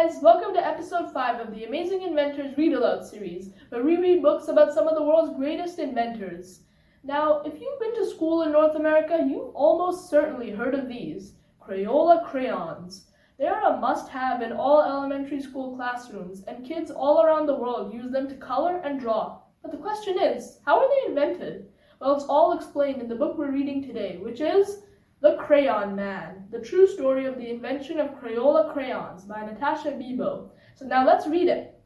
guys, welcome to episode 5 of the Amazing Inventors Read Aloud series, where we read books about some of the world's greatest inventors. Now, if you've been to school in North America, you've almost certainly heard of these, Crayola Crayons. They are a must-have in all elementary school classrooms, and kids all around the world use them to color and draw. But the question is, how are they invented? Well, it's all explained in the book we're reading today, which is The Crayon Man, the true story of the invention of Crayola Crayons by Natasha Bibo. So now let's read it.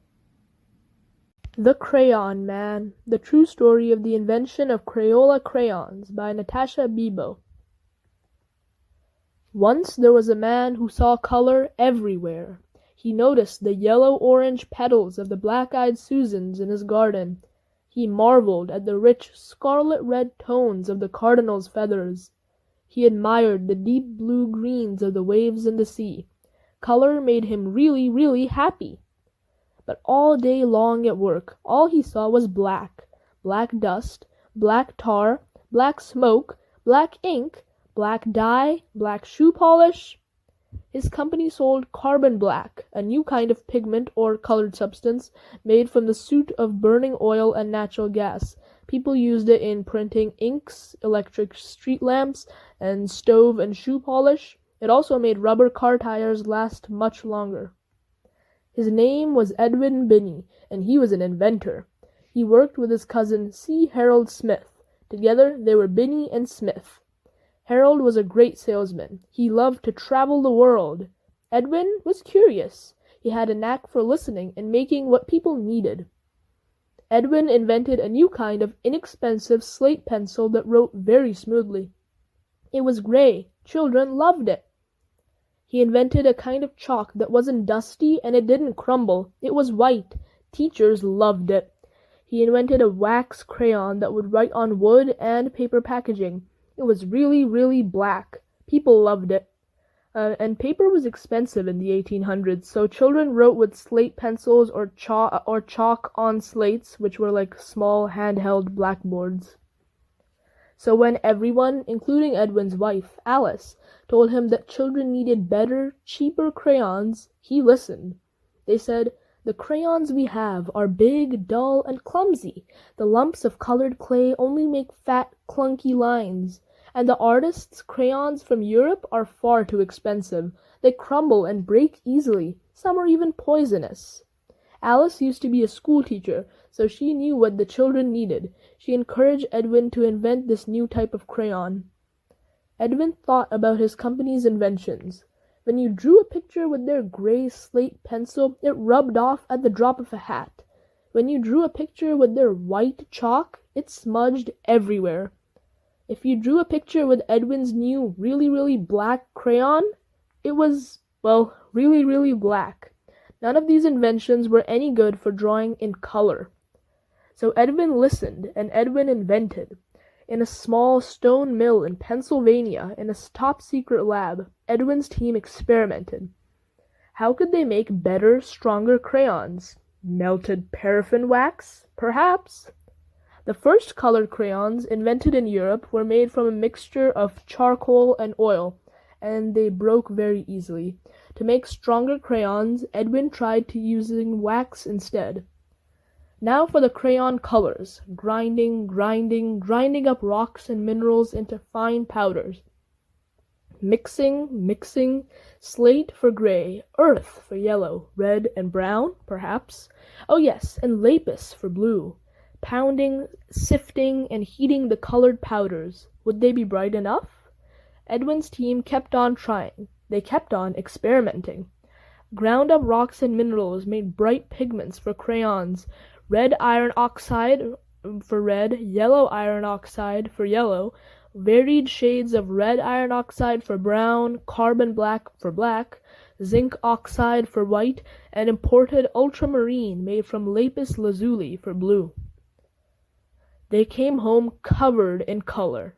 The Crayon Man, the true story of the invention of Crayola Crayons by Natasha Bibo. Once there was a man who saw color everywhere. He noticed the yellow-orange petals of the black-eyed Susans in his garden. He marveled at the rich scarlet-red tones of the cardinal's feathers. He admired the deep blue greens of the waves in the sea. Color made him really, really happy. But all day long at work, all he saw was black. Black dust, black tar, black smoke, black ink, black dye, black shoe polish. His company sold carbon black, a new kind of pigment or colored substance made from the soot of burning oil and natural gas. People used it in printing inks, electric street lamps, and stove and shoe polish. It also made rubber car tires last much longer. His name was Edwin Binney, and he was an inventor. He worked with his cousin C. Harold Smith. Together they were Binney and Smith. Harold was a great salesman. He loved to travel the world. Edwin was curious. He had a knack for listening and making what people needed. Edwin invented a new kind of inexpensive slate pencil that wrote very smoothly. It was gray. Children loved it. He invented a kind of chalk that wasn't dusty and it didn't crumble. It was white. Teachers loved it. He invented a wax crayon that would write on wood and paper packaging. It was really, really black. People loved it. And paper was expensive in the 1800s, so children wrote with slate pencils or chalk on slates, which were like small handheld blackboards. So when everyone, including Edwin's wife, Alice, told him that children needed better, cheaper crayons, he listened. They said, "The crayons we have are big, dull, and clumsy. The lumps of colored clay only make fat, clunky lines. And the artists' crayons from Europe are far too expensive. They crumble and break easily. Some are even poisonous." Alice used to be a school teacher, so she knew what the children needed. She encouraged Edwin to invent this new type of crayon. Edwin thought about his company's inventions. When you drew a picture with their gray slate pencil, it rubbed off at the drop of a hat. When you drew a picture with their white chalk, it smudged everywhere. If you drew a picture with Edwin's new really, really black crayon, it was, well, really, really black. None of these inventions were any good for drawing in color. So Edwin listened, and Edwin invented. In a small stone mill in Pennsylvania, in a top-secret lab, Edwin's team experimented. How could they make better, stronger crayons? Melted paraffin wax? Perhaps. The first colored crayons invented in Europe were made from a mixture of charcoal and oil, and they broke very easily. To make stronger crayons, Edwin tried using wax instead. Now for the crayon colors, grinding up rocks and minerals into fine powders. Mixing, slate for gray, earth for yellow, red and brown, perhaps. Oh yes, and lapis for blue. Pounding, sifting, and heating the colored powders. Would they be bright enough? Edwin's team kept on trying. They kept on experimenting. Ground up rocks and minerals made bright pigments for crayons. Red iron oxide for red, yellow iron oxide for yellow, varied shades of red iron oxide for brown, carbon black for black, zinc oxide for white, and imported ultramarine made from lapis lazuli for blue. They came home covered in color.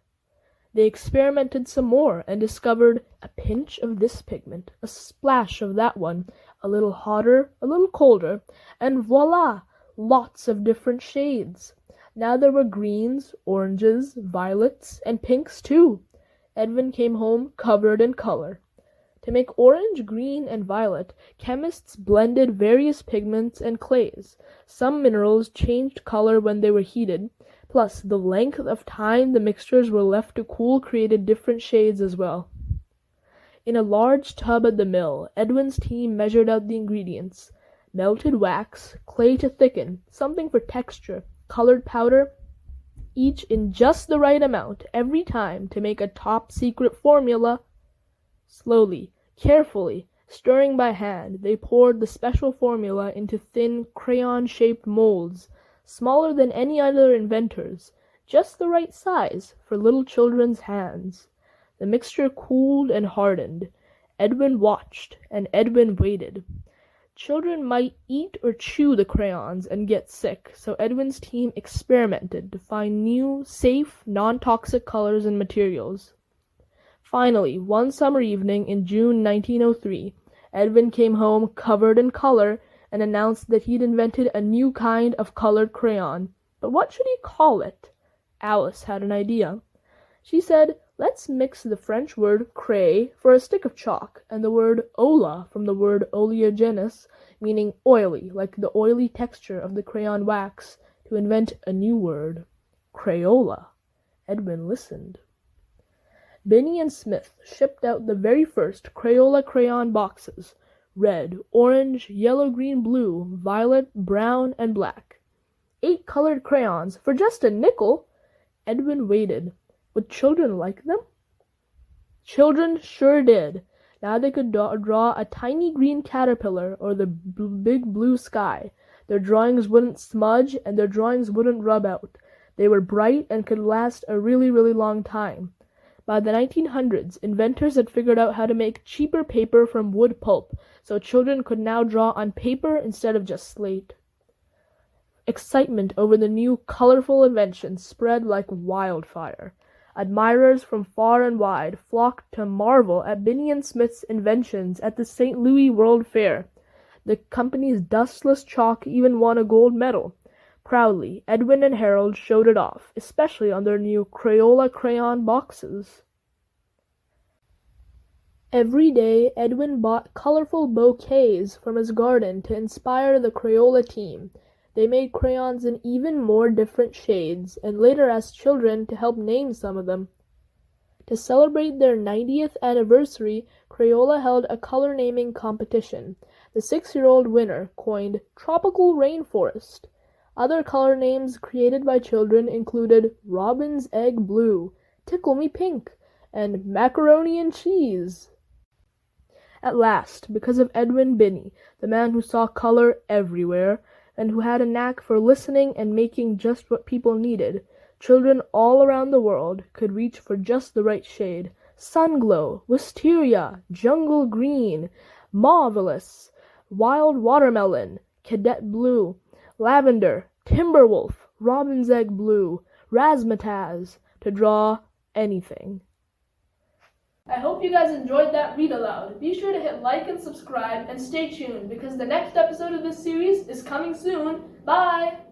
They experimented some more and discovered a pinch of this pigment, a splash of that one, a little hotter, a little colder, and voila! Lots of different shades. Now there were greens, oranges, violets, and pinks too. Edwin came home covered in color. To make orange, green, and violet, chemists blended various pigments and clays. Some minerals changed color when they were heated, plus the length of time the mixtures were left to cool created different shades as well. In a large tub at the mill, Edwin's team measured out the ingredients: melted wax, clay to thicken, something for texture, colored powder, each in just the right amount every time to make a top-secret formula. Slowly, carefully, stirring by hand, they poured the special formula into thin, crayon-shaped molds, smaller than any other inventors, just the right size for little children's hands. The mixture cooled and hardened. Edwin watched, and Edwin waited. Children might eat or chew the crayons and get sick, so Edwin's team experimented to find new, safe, non-toxic colors and materials. Finally, one summer evening in June 1903, Edwin came home covered in color and announced that he'd invented a new kind of colored crayon. But what should he call it? Alice had an idea. She said, "Let's mix the French word cray for a stick of chalk, and the word ola from the word oleaginous, meaning oily, like the oily texture of the crayon wax, to invent a new word, Crayola." Edwin listened. Binney and Smith shipped out the very first Crayola crayon boxes: red, orange, yellow, green, blue, violet, brown, and black. 8 colored crayons for just a nickel. Edwin waited. Would children like them? Children sure did. Now they could draw a tiny green caterpillar or the big blue sky. Their drawings wouldn't smudge and their drawings wouldn't rub out. They were bright and could last a really, really long time. By the 1900s, inventors had figured out how to make cheaper paper from wood pulp, so children could now draw on paper instead of just slate. Excitement over the new, colorful invention spread like wildfire. Admirers from far and wide flocked to marvel at Binney and Smith's inventions at the St. Louis World Fair. The company's dustless chalk even won a gold medal. Proudly, Edwin and Harold showed it off, especially on their new Crayola crayon boxes. Every day, Edwin bought colorful bouquets from his garden to inspire the Crayola team. They made crayons in even more different shades, and later asked children to help name some of them. To celebrate their 90th anniversary, Crayola held a color naming competition. The 6-year-old winner coined Tropical Rainforest. Other color names created by children included Robin's Egg Blue, Tickle Me Pink, and Macaroni and Cheese. At last, because of Edwin Binney, the man who saw color everywhere, and who had a knack for listening and making just what people needed, children all around the world could reach for just the right shade: Sunglow, Wisteria, Jungle Green, Marvelous, Wild Watermelon, Cadet Blue, Lavender, Timberwolf, Robin's Egg Blue, Razzmatazz, to draw anything. I hope you guys enjoyed that read aloud. Be sure to hit like and subscribe and stay tuned because the next episode of this series is coming soon. Bye!